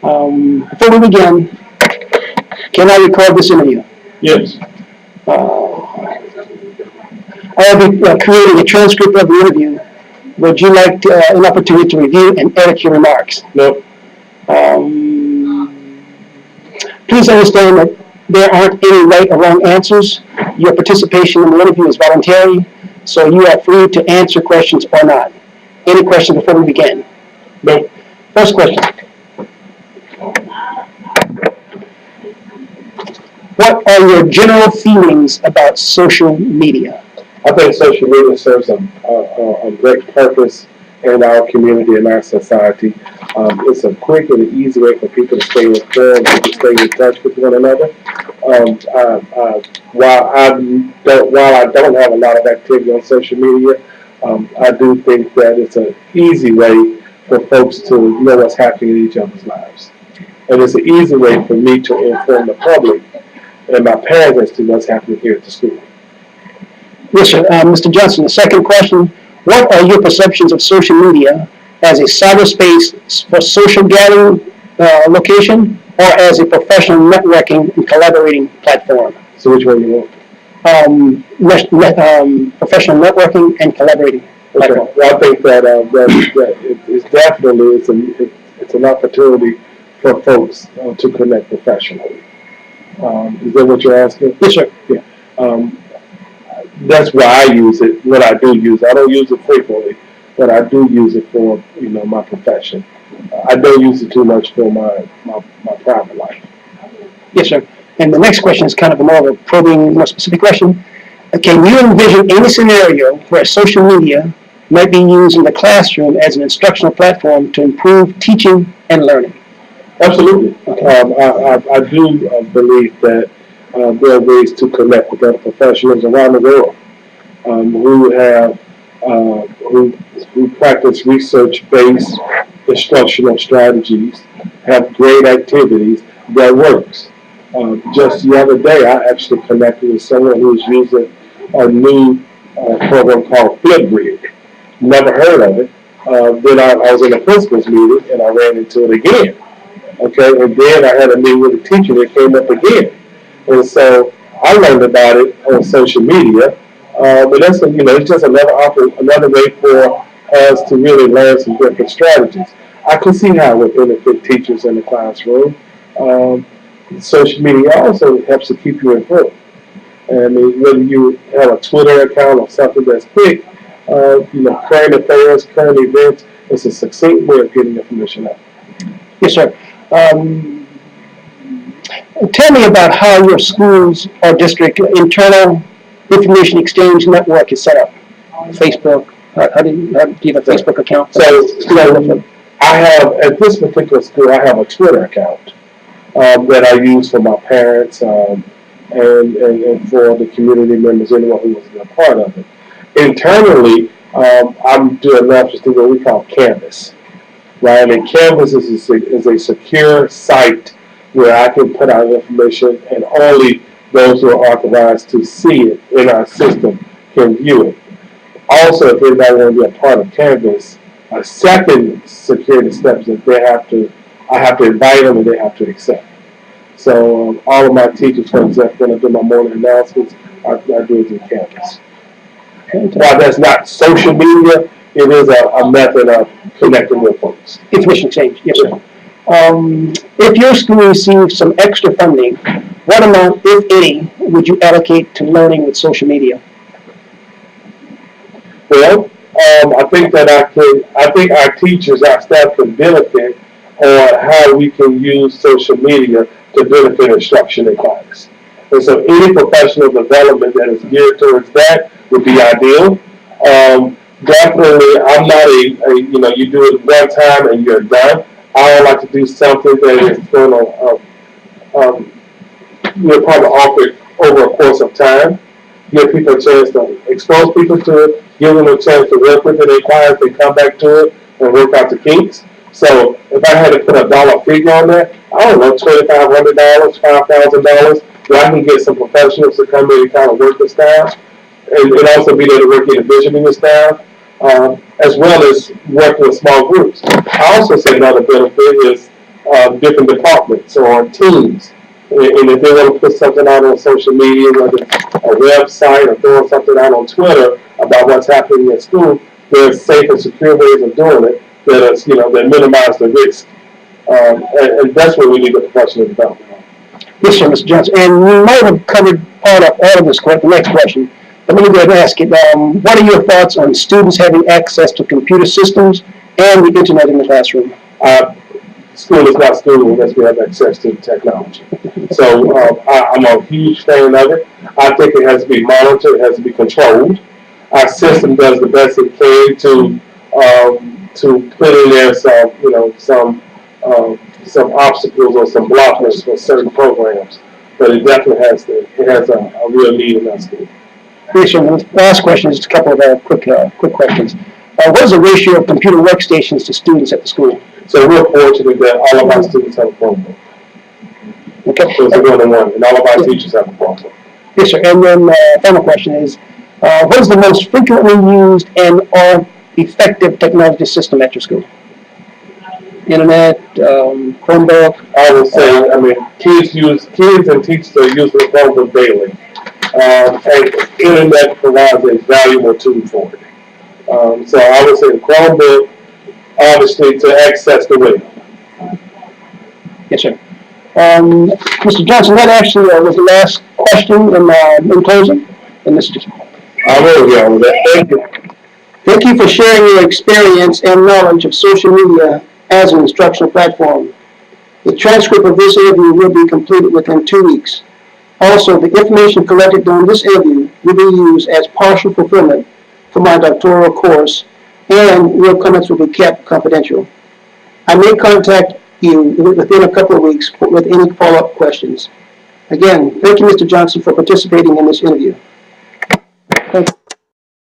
Before we begin, can I record this interview? Yes. I'll be creating a transcript of the interview. Would you like an opportunity to review and edit your remarks? No. Please understand that there aren't any right or wrong answers. Your participation in the interview is voluntary, so you are free to answer questions or not. Any questions before we begin? No. First question. What are your general feelings about social media? I think social media serves a great purpose in our community and our society. It's a quick and easy way for people to stay informed and to stay in touch with one another. While I don't have a lot of activity on social media, I do think that it's an easy way for folks to know what's happening in each other's lives. And it's an easy way for me to inform the public and my parents as to what's happening here at the school. Yes, sir. Mr. Johnson, the second question, what are your perceptions of social media as a cyberspace for social gathering location or as a professional networking and collaborating platform? So which one do you want? Professional networking and collaborating platform. Okay. Well, I think that it's definitely it's an opportunity for folks to connect professionally. Is that what you're asking? Yes, sir. Yeah. That's why I use it. What I do use, I don't use it frequently, but I do use it for my profession. I don't use it too much for my private life. Yes, sir. And the next question is kind of more of a probing, more specific question. Can you envision any scenario where social media might be used in the classroom as an instructional platform to improve teaching and learning? Absolutely. I do believe that there are ways to connect with other professionals around the world who practice research-based instructional strategies, have great activities that works. Just the other day, I actually connected with someone who was using a new program called Flipgrid. Never heard of it. Then I was in a principal's meeting and I ran into it again. Okay, and then I had a meeting with a teacher that came up again. And so I learned about it on social media. But that's it's just another way for us to really learn some different strategies. I can see how it would benefit teachers in the classroom. Social media also helps to keep you informed. I mean, whether you have a Twitter account or something that's quick, current affairs, current events, it's a succinct way of getting information out. Yes, sir. Tell me about how your school's or district internal information exchange network is set up. Facebook. How do you have a Facebook account? So I have, at this particular school, I have a Twitter account that I use for my parents and for the community members, anyone who was a part of it. Internally, I'm doing what we call Canvas. Right, and Canvas is a secure site where I can put out information and only those who are authorized to see it in our system can view it. Also, if anybody wants to be a part of Canvas, a second security step is that I have to invite them and they have to accept. So all of my teachers, for example, when I do my morning announcements, I do it through Canvas. While that's not social media, it is a method of connecting with folks. Information exchange, yes, sir. If your school receives some extra funding, what amount, if any, would you allocate to learning with social media? Well, I think our teachers, our staff can benefit on how we can use social media to benefit instruction in class. And so any professional development that is geared towards that would be ideal. Definitely, I'm not you do it one time and you're done. I would like to do something that is going to probably offer it over a course of time. Give people a chance to expose people to it, give them a chance to work with it in class, they come back to it and work out the kinks. So if I had to put a dollar figure on that, I don't know, $2,500, $5,000, where I can get some professionals to come in and kind of work the staff and also be there to work individually with staff. as well as working with small groups. I also say another benefit is different departments or teams. And if they want to put something out on social media, whether it's a website or throwing something out on Twitter about what's happening at school, there's safe and secure ways of doing it that is, that minimize the risk. And that's where we need the professional development. Yes, sir, Mr. Johnson. And we might have covered part of all of this, the next question. But let me go ahead and ask it. What are your thoughts on students having access to computer systems and the internet in the classroom? School is not school unless we have access to technology. So I'm a huge fan of it. I think it has to be monitored, it has to be controlled. Our system does the best it can to put in there some obstacles or some blockers for certain programs, but it definitely has a real need in our school. Yes, sir. The last question is just a couple of quick questions. What is the ratio of computer workstations to students at the school? So we're fortunate that all of our students have a Chromebook. Okay. So it's a one-on-one, and all of our teachers have a Chromebook. Yes, sir. And then final question is, what is the most frequently used and or effective technology system at your school? Internet, Chromebook? I would say, kids and teachers are using the Chromebook daily. And internet provides a valuable tool for it. So I would say the Chromebook, obviously, to access the web. Yes, sir. Mr. Johnson, that actually was the last question in closing. And this is I will get on with that. Thank you. Thank you for sharing your experience and knowledge of social media as an instructional platform. The transcript of this interview will be completed within 2 weeks. Also, the information collected during this interview will be used as partial fulfillment for my doctoral course, and your comments will be kept confidential. I may contact you within a couple of weeks with any follow-up questions. Again, thank you, Mr. Johnson, for participating in this interview.